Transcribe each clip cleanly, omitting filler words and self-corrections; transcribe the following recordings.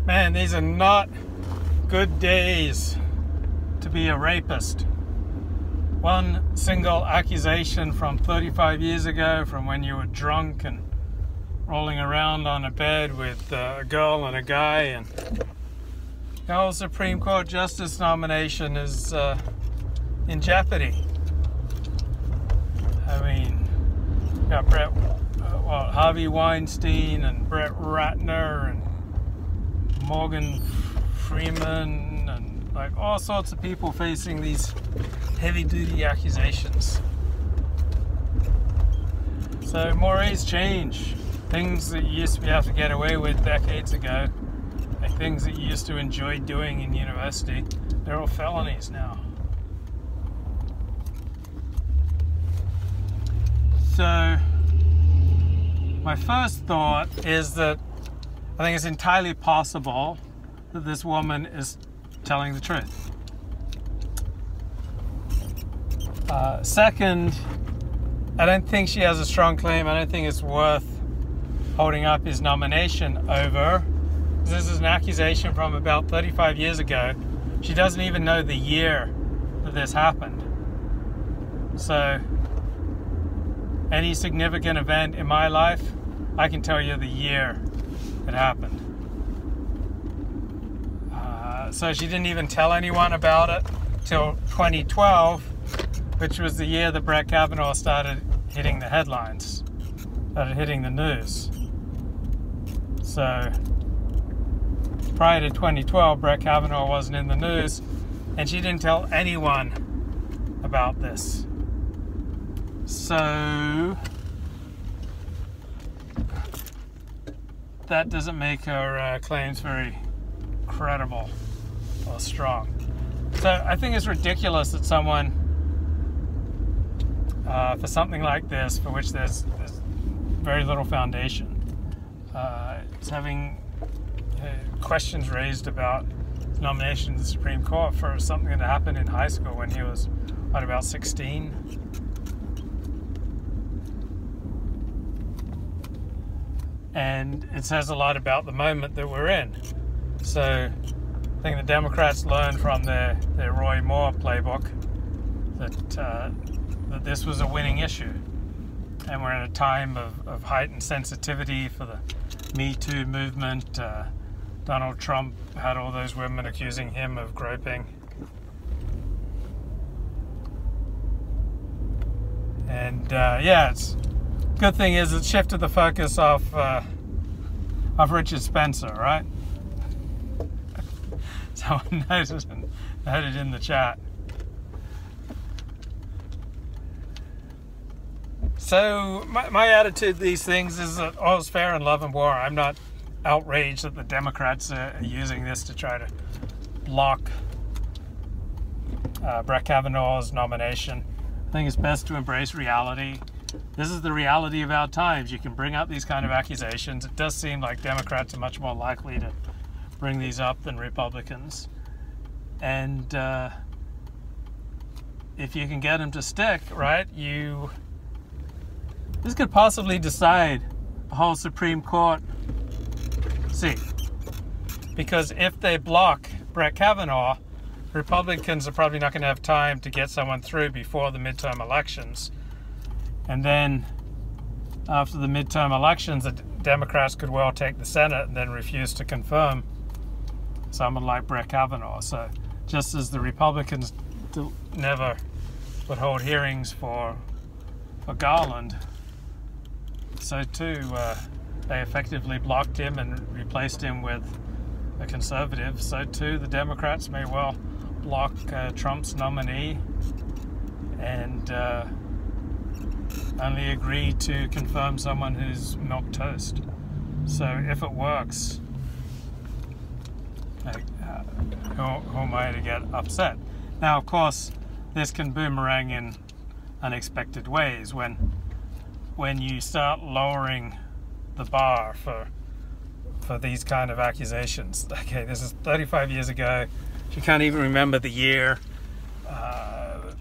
Man, these are not good days to be a rapist. One single accusation from 35 years ago, from when you were drunk and rolling around on a bed with a girl and a guy, and the whole Supreme Court Justice nomination is in jeopardy. I mean, you got Harvey Weinstein and Brett Ratner and Morgan Freeman and like all sorts of people facing these heavy-duty accusations. So mores change. Things that you used to be able to get away with decades ago, like things that you used to enjoy doing in university, they're all felonies now. So my first thought is that I think it's entirely possible that this woman is telling the truth. Second, I don't think she has a strong claim. I don't think it's worth holding up his nomination over. This is an accusation from about 35 years ago. She doesn't even know the year that this happened. So any significant event in my life, I can tell you the year it happened. So she didn't even tell anyone about it till 2012, which was the year that Brett Kavanaugh started hitting the headlines, started hitting the news. So prior to 2012, Brett Kavanaugh wasn't in the news, and she didn't tell anyone about this. So that doesn't make her claims very credible or strong. So I think it's ridiculous that someone, for something like this, for which there's very little foundation, is having questions raised about his nomination to the Supreme Court for something that happened in high school when he was, about 16? And it says a lot about the moment that we're in. So I think the Democrats learned from their Roy Moore playbook that this was a winning issue. And we're in a time of heightened sensitivity for the Me Too movement. Donald Trump had all those women accusing him of groping. And it's good thing is it shifted the focus off Richard Spencer, right? Someone noted in the chat. So my attitude to these things is that all's fair in love and war. I'm not outraged that the Democrats are using this to try to block Brett Kavanaugh's nomination. I think it's best to embrace reality. This is the reality of our times. You can bring up these kind of accusations. It does seem like Democrats are much more likely to bring these up than Republicans. And if you can get them to stick, right, this could possibly decide a whole Supreme Court seat. Because if they block Brett Kavanaugh, Republicans are probably not going to have time to get someone through before the midterm elections. And then after the midterm elections, the Democrats could well take the Senate and then refuse to confirm someone like Brett Kavanaugh. So just as the Republicans never would hold hearings for Garland, so too they effectively blocked him and replaced him with a conservative. So too the Democrats may well block Trump's nominee and only agree to confirm someone who's milquetoast. So if it works, who am I to get upset? Now, of course, this can boomerang in unexpected ways when you start lowering the bar for these kind of accusations. Okay, this is 35 years ago. She can't even remember the year,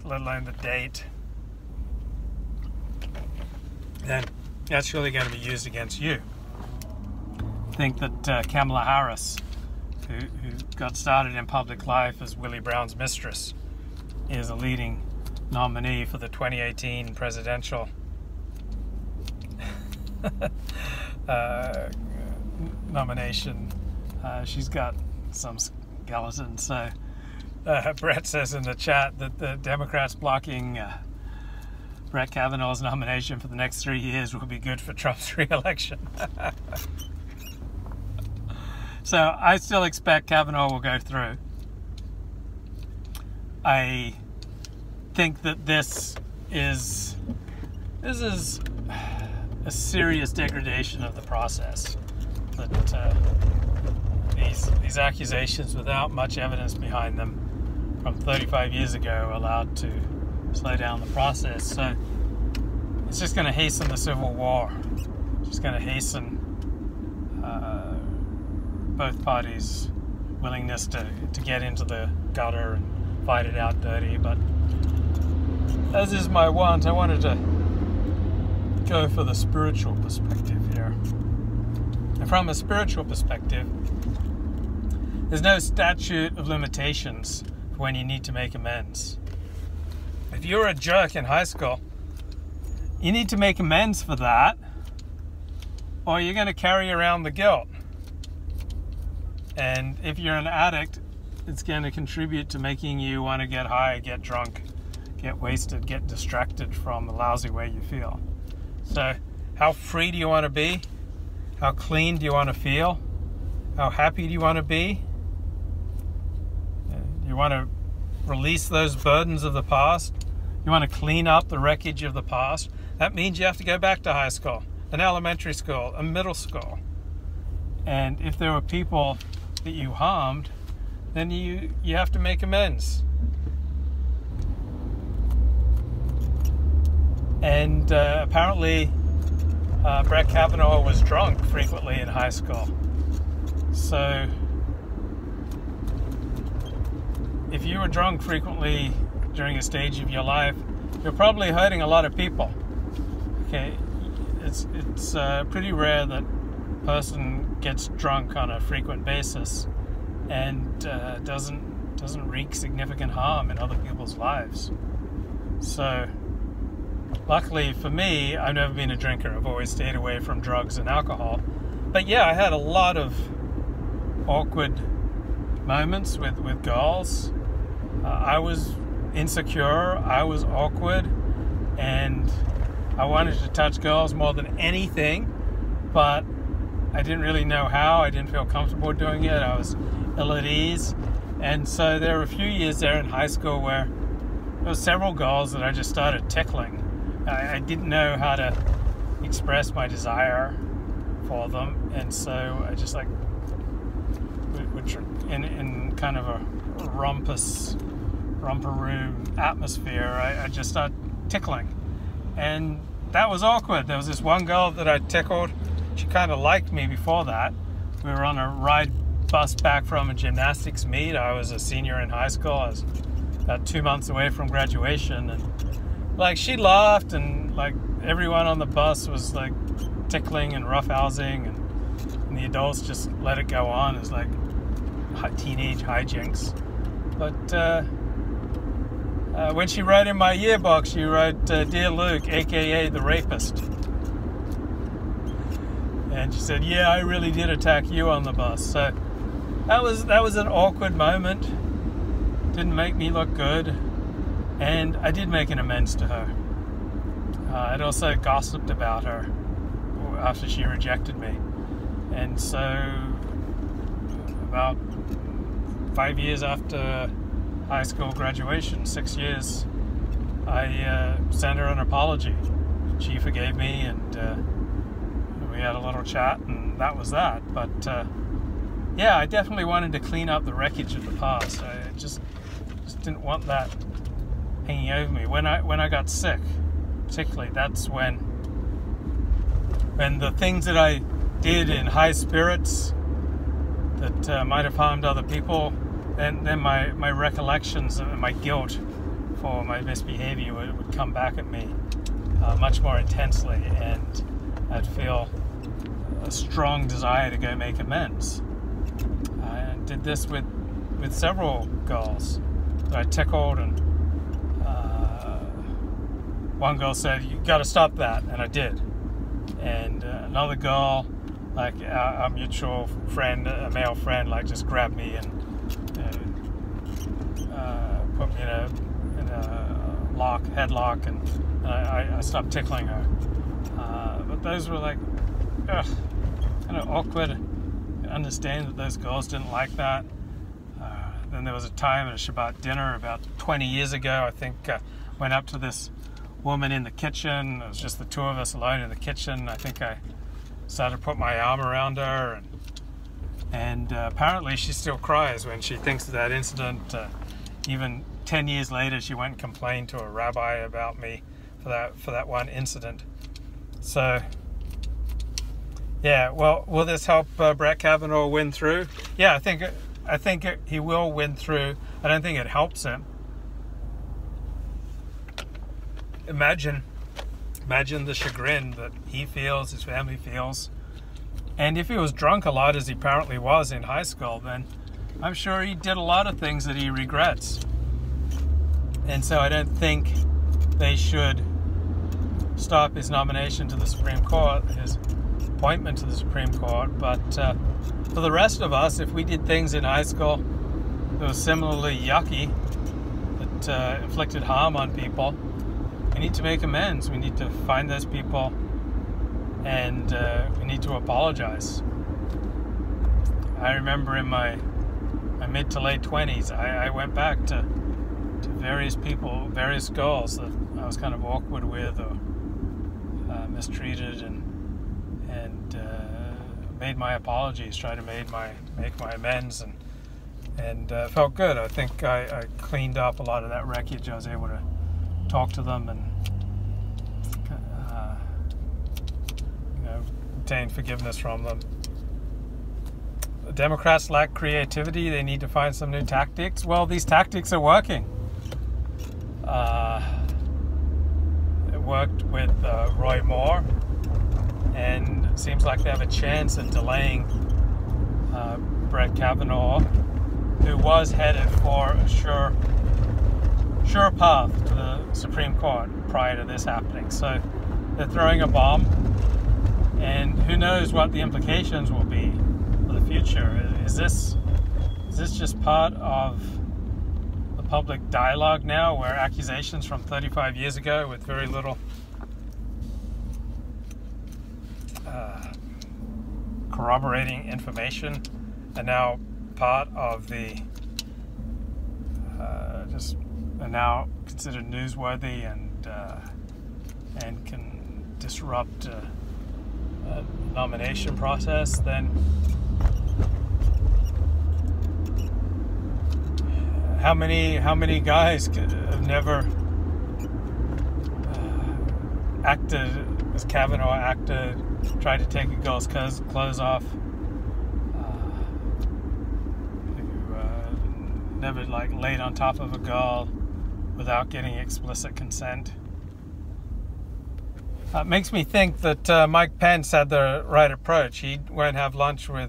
let alone the date. Then that's really going to be used against you. I think that Kamala Harris who got started in public life as Willie Brown's mistress, is a leading nominee for the 2018 presidential nomination. She's got some skeleton. So Brett says in the chat that the Democrats blocking Brett Kavanaugh's nomination for the next 3 years will be good for Trump's re-election. So I still expect Kavanaugh will go through. I think that this is a serious degradation of the process. That these accusations without much evidence behind them from 35 years ago are allowed to slow down the process. So it's just going to hasten the Civil War. It's just going to hasten both parties' willingness to get into the gutter and fight it out dirty. But as is my want, I wanted to go for the spiritual perspective here. And from a spiritual perspective, there's no statute of limitations for when you need to make amends. If you're a jerk in high school, you need to make amends for that, or you're going to carry around the guilt. And if you're an addict, it's going to contribute to making you want to get high, get drunk, get wasted, get distracted from the lousy way you feel. So how free do you want to be? How clean do you want to feel? How happy do you want to be? You want to release those burdens of the past? You want to clean up the wreckage of the past? That means you have to go back to high school, an elementary school, a middle school. And if there were people that you harmed, then you have to make amends. And apparently Brett Kavanaugh was drunk frequently in high school. So if you were drunk frequently during a stage of your life, you're probably hurting a lot of people. Okay, it's pretty rare that a person gets drunk on a frequent basis and doesn't wreak significant harm in other people's lives. So luckily for me, I've never been a drinker. I've always stayed away from drugs and alcohol. But yeah, I had a lot of awkward moments with girls. I was insecure, I was awkward, and I wanted to touch girls more than anything, but I didn't really know how. I didn't feel comfortable doing it. I was ill at ease. And so there were a few years there in high school where there were several girls that I just started tickling. I didn't know how to express my desire for them, and so I just in kind of a romper room atmosphere, I just started tickling, and that was awkward. There was this one girl that I tickled. She kind of liked me before that. We were on a ride bus back from a gymnastics meet. I was a senior in high school. I was about 2 months away from graduation, and like she laughed, and like everyone on the bus was like tickling and roughhousing, and the adults just let it go on as like teenage hijinks. But when she wrote in my yearbook, she wrote, "Dear Luke, aka the rapist." And she said, "Yeah, I really did attack you on the bus." So that was an awkward moment. Didn't make me look good. And I did make an amends to her. I'd also gossiped about her after she rejected me. And so about 5 years after high school graduation, 6 years, I sent her an apology. She forgave me, and we had a little chat, and that was that. But yeah, I definitely wanted to clean up the wreckage of the past. I just didn't want that hanging over me. When I got sick, particularly, that's when the things that I did in high spirits that might have harmed other people, then my recollections and my guilt for my misbehavior would come back at me much more intensely, and I'd feel a strong desire to go make amends. And did this with several girls that I tickled, and one girl said, "You got to stop that," and I did. And another girl, like our mutual friend, a male friend, like just grabbed me and put me in a headlock, and I stopped tickling her. But those were like, kind of awkward. I understand that those girls didn't like that. Then there was a time at a Shabbat dinner about 20 years ago, I think, went up to this woman in the kitchen. It was just the two of us alone in the kitchen. I think I started to put my arm around her, and apparently she still cries when she thinks of that incident. Even 10 years later, she went and complained to a rabbi about me for that one incident. So, yeah, well, will this help Brett Kavanaugh win through? Yeah, I think he will win through. I don't think it helps him. Imagine the chagrin that he feels, his family feels. And if he was drunk a lot, as he apparently was in high school, then I'm sure he did a lot of things that he regrets. And so I don't think they should stop his nomination to the Supreme Court, his appointment to the Supreme Court. But for the rest of us, if we did things in high school that was similarly yucky, that inflicted harm on people, we need to make amends. We need to find those people, and we need to apologize. I remember in my mid to late 20s, I went back to various people, various girls that I was kind of awkward with or mistreated, and made my apologies, tried to make my amends, and felt good. I think I cleaned up a lot of that wreckage. I was able to talk to them and obtain forgiveness from them. The Democrats lack creativity. They need to find some new tactics. Well, these tactics are working. It worked with Roy Moore, and it seems like they have a chance of delaying Brett Kavanaugh, who was headed for a sure path to the Supreme Court prior to this happening. So they're throwing a bomb, and who knows what the implications will be for the future. Is this just part of the public dialogue now, where accusations from 35 years ago with very little corroborating information are now part of the are now considered newsworthy and can disrupt a nomination process? Then how many guys have never acted as Kavanaugh acted, tried to take a girl's clothes off, who never laid on top of a girl without getting explicit consent? It makes me think that Mike Pence had the right approach. He won't have lunch or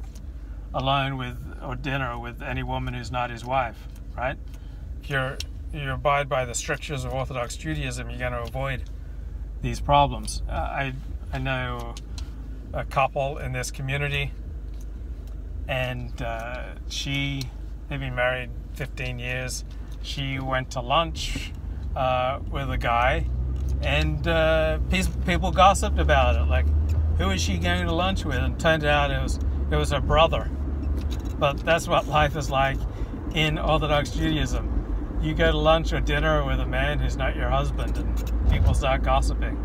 dinner with any woman who's not his wife, right? If you abide by the strictures of Orthodox Judaism, you're going to avoid these problems. I know a couple in this community, and they've been married 15 years. She went to lunch with a guy, and people gossiped about it. Like, who is she going to lunch with? And it turned out it was her brother. But that's what life is like in Orthodox Judaism. You go to lunch or dinner with a man who's not your husband, and people start gossiping.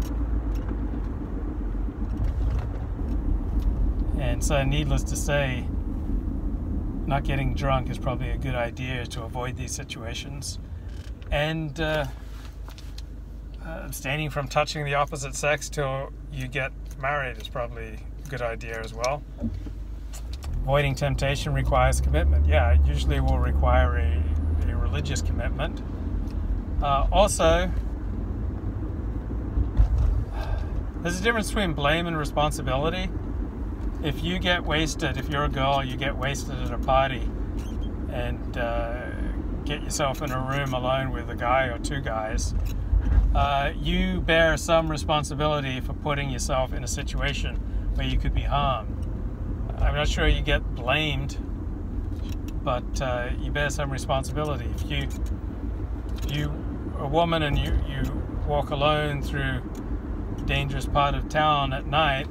And so, needless to say, not getting drunk is probably a good idea to avoid these situations. And abstaining from touching the opposite sex till you get married is probably a good idea as well. Avoiding temptation requires commitment. Yeah, it usually will require a religious commitment. Also, there's a difference between blame and responsibility. If you get wasted, if you're a girl, you get wasted at a party, and get yourself in a room alone with a guy or two guys, you bear some responsibility for putting yourself in a situation where you could be harmed. I'm not sure you get blamed, but you bear some responsibility. If you a woman and you walk alone through a dangerous part of town at night,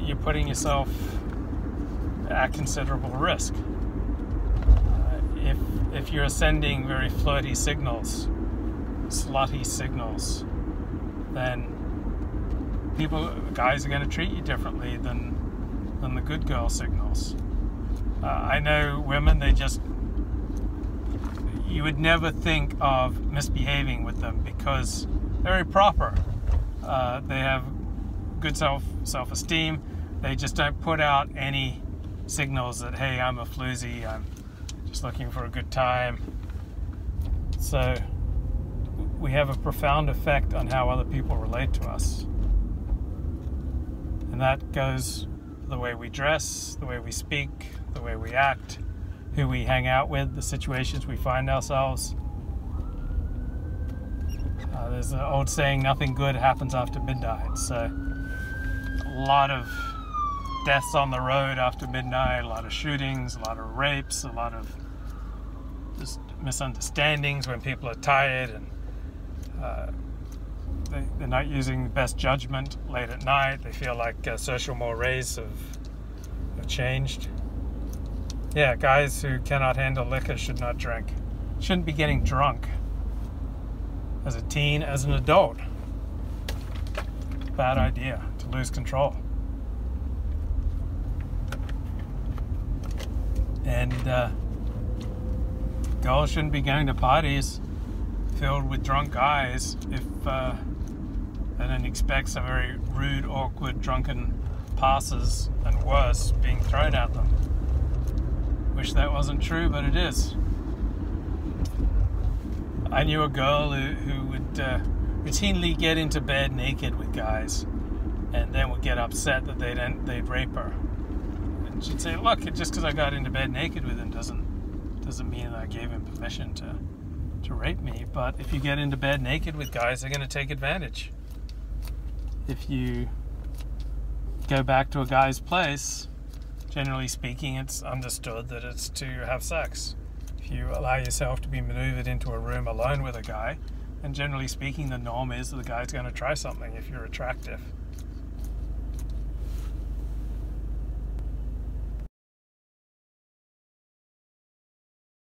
you're putting yourself at considerable risk. If you're sending very flirty signals, slutty signals, then guys are going to treat you differently than the good girl signals. I know women, you would never think of misbehaving with them because they're very proper. They have good self-esteem. They just don't put out any signals that, hey, I'm a floozy, I'm just looking for a good time. So we have a profound effect on how other people relate to us. And that goes the way we dress, the way we speak, the way we act, who we hang out with, the situations we find ourselves. There's an old saying, nothing good happens after midnight. So a lot of deaths on the road after midnight, a lot of shootings, a lot of rapes, a lot of just misunderstandings when people are tired and they're not using the best judgment late at night. They feel like social mores have changed. Yeah, guys who cannot handle liquor should not drink. Shouldn't be getting drunk as a teen, as an adult. Bad idea to lose control. And girls shouldn't be going to parties filled with drunk guys if they don't expect some very rude, awkward, drunken passes and worse being thrown at them. Wish that wasn't true, but it is. I knew a girl who would routinely get into bed naked with guys and then would get upset that they'd rape her. And she'd say, look, just because I got into bed naked with him doesn't mean that I gave him permission to rape me. But if you get into bed naked with guys, they're going to take advantage. If you go back to a guy's place, generally speaking, it's understood that it's to have sex. If you allow yourself to be maneuvered into a room alone with a guy, and generally speaking, the norm is that the guy's going to try something if you're attractive.